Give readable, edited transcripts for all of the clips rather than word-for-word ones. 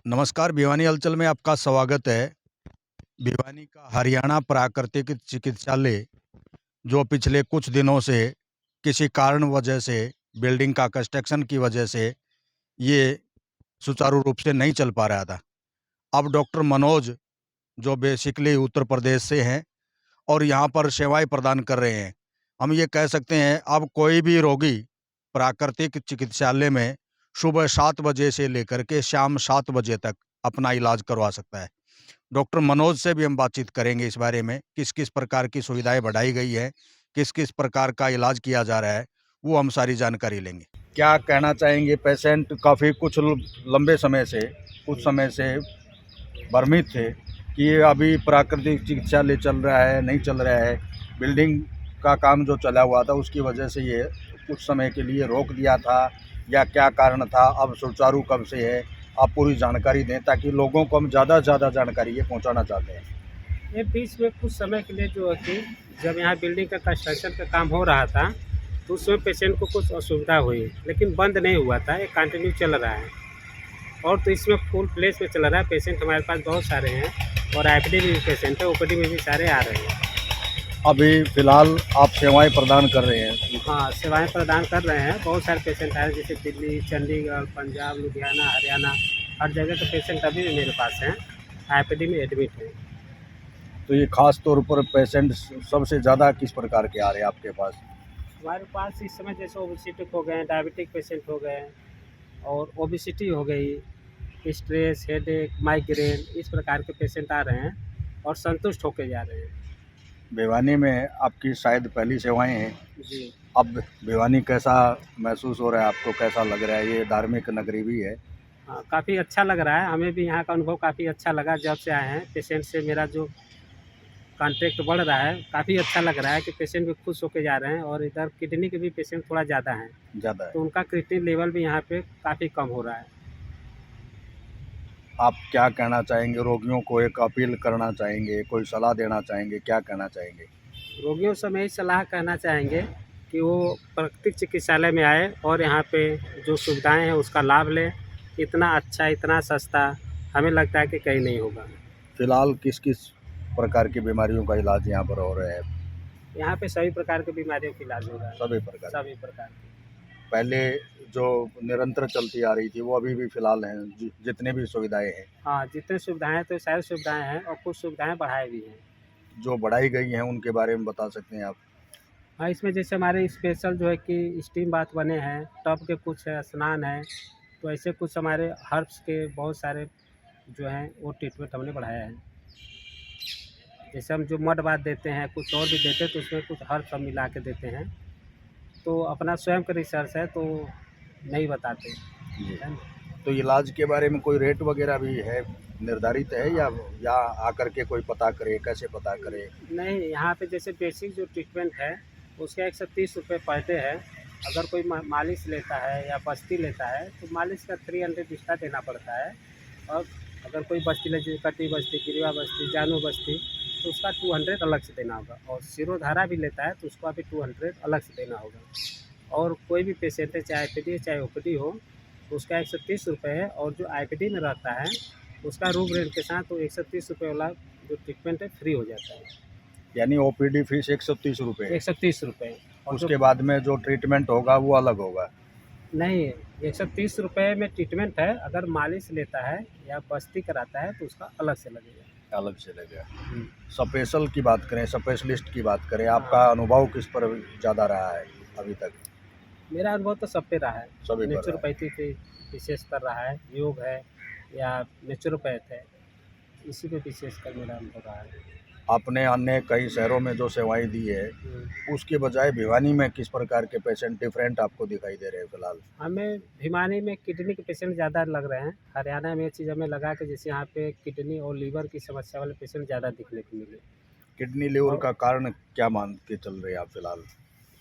नमस्कार, भिवानी हलचल में आपका स्वागत है। भिवानी का हरियाणा प्राकृतिक चिकित्सालय जो पिछले कुछ दिनों से किसी कारण वजह से बिल्डिंग का कंस्ट्रक्शन की वजह से ये सुचारू रूप से नहीं चल पा रहा था। अब डॉक्टर मनोज जो बेसिकली उत्तर प्रदेश से हैं और यहाँ पर सेवाएं प्रदान कर रहे हैं। हम ये कह सकते हैं अब कोई भी रोगी प्राकृतिक चिकित्सालय में सुबह 7 बजे से लेकर के शाम 7 बजे तक अपना इलाज करवा सकता है। डॉक्टर मनोज से भी हम बातचीत करेंगे इस बारे में, किस-किस प्रकार की सुविधाएँ बढ़ाई गई हैं, किस-किस प्रकार का इलाज किया जा रहा है, वो हम सारी जानकारी लेंगे। क्या कहना चाहेंगे? पेशेंट काफ़ी लंबे समय से कुछ समय से भ्रमित थे कि ये अभी प्राकृतिक चिकित्सालय चल रहा है, नहीं चल रहा है। बिल्डिंग का काम जो चला हुआ था उसकी वजह से ये कुछ समय के लिए रोक दिया था या क्या कारण था? अब सुचारू कब से है? आप पूरी जानकारी दें ताकि लोगों को हम ज़्यादा से ज़्यादा जानकारी ये पहुंचाना चाहते हैं। ये बीच में कुछ समय के लिए जो है कि जब यहाँ बिल्डिंग का कंस्ट्रक्शन का काम हो रहा था तो उसमें पेशेंट को कुछ असुविधा हुई, लेकिन बंद नहीं हुआ था, ये कंटिन्यू चल रहा है। और तो इसमें फुल प्लेस में चल रहा है। पेशेंट हमारे पास बहुत सारे हैं और आईपीडी में भी पेशेंट है, ओपीडी में भी सारे आ रहे हैं। अभी फ़िलहाल आप सेवाएँ प्रदान कर रहे हैं? हाँ, सेवाएं प्रदान कर रहे हैं। बहुत सारे पेशेंट आए जैसे दिल्ली, चंडीगढ़, पंजाब, लुधियाना, हरियाणा, हर जगह के पेशेंट अभी भी मेरे पास हैं, आईपीडी में एडमिट हैं। तो ये ख़ास तौर पर पेशेंट सबसे ज़्यादा किस प्रकार के आ रहे हैं आपके पास? हमारे पास इस समय जैसे ओबेसिटी हो गए, डायबिटिक पेशेंट हो गए और ओबेसिटी हो गई, स्ट्रेस, हेडेक, माइग्रेन, इस प्रकार के पेशेंट आ रहे हैं और संतुष्ट होके जा रहे हैं। भिवानी में आपकी शायद पहली सेवाएँ हैं। जी। अब भिवानी कैसा महसूस हो रहा है आपको? कैसा लग रहा है? ये धार्मिक नगरी भी है। हाँ, काफ़ी अच्छा लग रहा है। हमें भी यहाँ का अनुभव काफ़ी अच्छा लगा जब से आए हैं। पेशेंट से मेरा जो कॉन्टैक्ट बढ़ रहा है, काफ़ी अच्छा लग रहा है कि पेशेंट भी खुश होके जा रहे हैं और इधर किडनी के भी पेशेंट थोड़ा ज़्यादा हैं, ज़्यादा है। तो उनका क्रिएटिनिन लेवल भी यहाँ पे काफ़ी कम हो रहा है। आप क्या कहना चाहेंगे? रोगियों को एक अपील करना चाहेंगे, कोई सलाह देना चाहेंगे, क्या कहना चाहेंगे? रोगियों से मैं यही सलाह कहना चाहेंगे कि वो प्राकृतिक चिकित्सालय में आए और यहाँ पे जो सुविधाएं हैं उसका लाभ लें। इतना अच्छा, इतना सस्ता हमें लगता है कि कहीं नहीं होगा। फिलहाल किस-किस प्रकार की बीमारियों का इलाज यहाँ पर हो रहा है? यहाँ पे सभी प्रकार की बीमारियों का इलाज हो रहा है, सभी प्रकार की। सभी प्रकार की। पहले जो निरंतर चलती आ रही थी वो अभी भी फिलहाल हैं, जितने भी सुविधाएँ हैं, हाँ, जितनी सुविधाएँ हैं तो सारी सुविधाएँ हैं और कुछ सुविधाएँ बढ़ाई भी हैं। जो बढ़ाई गई हैं उनके बारे में बता सकते हैं आप? हाँ, इसमें जैसे हमारे स्पेशल जो है कि स्टीम बाथ बने हैं, टब के कुछ स्नान है, तो ऐसे कुछ हमारे हर्ब्स के बहुत सारे जो हैं वो ट्रीटमेंट हमने बढ़ाया है। जैसे हम जो मड बाथ देते हैं, कुछ और भी देते हैं तो उसमें कुछ हर्ब्स हम मिला के देते हैं। तो अपना स्वयं का रिसर्च है तो नहीं बताते, जी। है ना? तो इलाज के बारे में कोई रेट वगैरह भी है, निर्धारित है या आकर के कोई पता करे, कैसे पता करे? नहीं, यहाँ पे जैसे बेसिक जो ट्रीटमेंट है, उसका 130 रुपये पर डे है। अगर कोई मालिश लेता है या बस्ती लेता है, तो मालिश का 300 एक्स्ट्रा देना पड़ता है। और अगर कोई बस्ती ले जैसे कटी बस्ती, गिरवा बस्ती, जानू बस्ती, तो उसका 200 अलग से देना होगा। और शिरोधारा भी लेता है, तो उसका भी 200 अलग से देना होगा। और कोई भी पेशेंट है, चाहे आईपीडी है, चाहे ओपीडी हो, तो उसका 130 रुपये है। और जो आईपीडी में रहता है, उसका रूम रेंट के साथ तो 130 रुपये वाला जो ट्रीटमेंट है फ्री हो जाता है। यानी ओपीडी फीस 130 रुपये, 130 रुपये। और जो उसके बाद में जो ट्रीटमेंट होगा वो अलग होगा? नहीं, 130 रुपये में ट्रीटमेंट है। अगर मालिश लेता है या बस्ती कराता है तो उसका अलग से लगेगा। अलग से लगेगा। स्पेशल की बात करें, स्पेशलिस्ट की बात करें, आपका हाँ। अनुभव किस पर ज़्यादा रहा है अभी तक? मेरा अनुभव तो सब पे रहा है। सभी पर रहा है। नेचुरोपैथी पे विशेष कर रहा है, योग है या नेचुरोपैथ है, इसी पे विशेष कर मेरा अनुभव रहा है। आपने अन्य कई शहरों में जो सेवाएँ दी है, उसके बजाय भिवानी में किस प्रकार के पेशेंट डिफरेंट आपको दिखाई दे रहे हैं फिलहाल? हमें भिवानी में किडनी के पेशेंट ज़्यादा लग रहे हैं। हरियाणा में ये चीज़ हमें लगा कि जैसे यहाँ पे किडनी और लीवर की समस्या वाले पेशेंट ज़्यादा दिखने को मिले। किडनी लीवर और का कारण क्या मान के चल रहे हैं आप फिलहाल?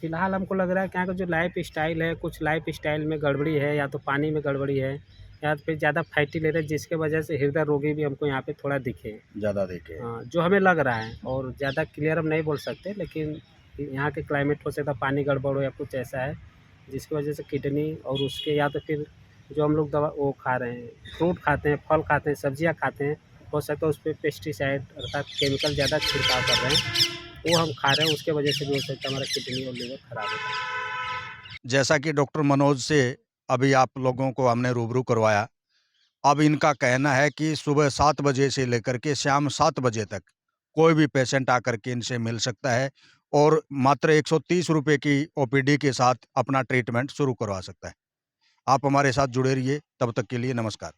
फिलहाल हमको लग रहा है कि यहाँ का जो लाइफ स्टाइल है, कुछ लाइफ स्टाइल में गड़बड़ी है, या तो पानी में गड़बड़ी है या फिर ज़्यादा फैटी ले रहे हैं, जिसके वजह से हृदय रोगी भी हमको यहाँ पे थोड़ा दिखे। ज़्यादा देखे? हाँ, जो हमें लग रहा है। और ज़्यादा क्लियर हम नहीं बोल सकते, लेकिन यहाँ के क्लाइमेट हो सकता है पानी गड़बड़ हो या कुछ ऐसा है, जिसकी वजह से किडनी और उसके या तो फिर जो हम लोग दवा वो खा रहे हैं, फ्रूट खाते हैं, फल खाते हैं, सब्जियाँ खाते हैं, हो सकता है उस पे पेस्टिसाइड अर्थात केमिकल ज़्यादा छिड़काव कर रहे हैं, वो हम खा रहे हैं, उसके वजह से भी हो सकता है हमारा किडनी और लीवर खराब हो जाए। जैसा कि डॉक्टर मनोज से अभी आप लोगों को हमने रूबरू करवाया, अब इनका कहना है कि सुबह 7 बजे से लेकर के शाम 7 बजे तक कोई भी पेशेंट आकर के इनसे मिल सकता है और मात्र 130 रुपए की ओपीडी के साथ अपना ट्रीटमेंट शुरू करवा सकता है। आप हमारे साथ जुड़े रहिए, तब तक के लिए नमस्कार।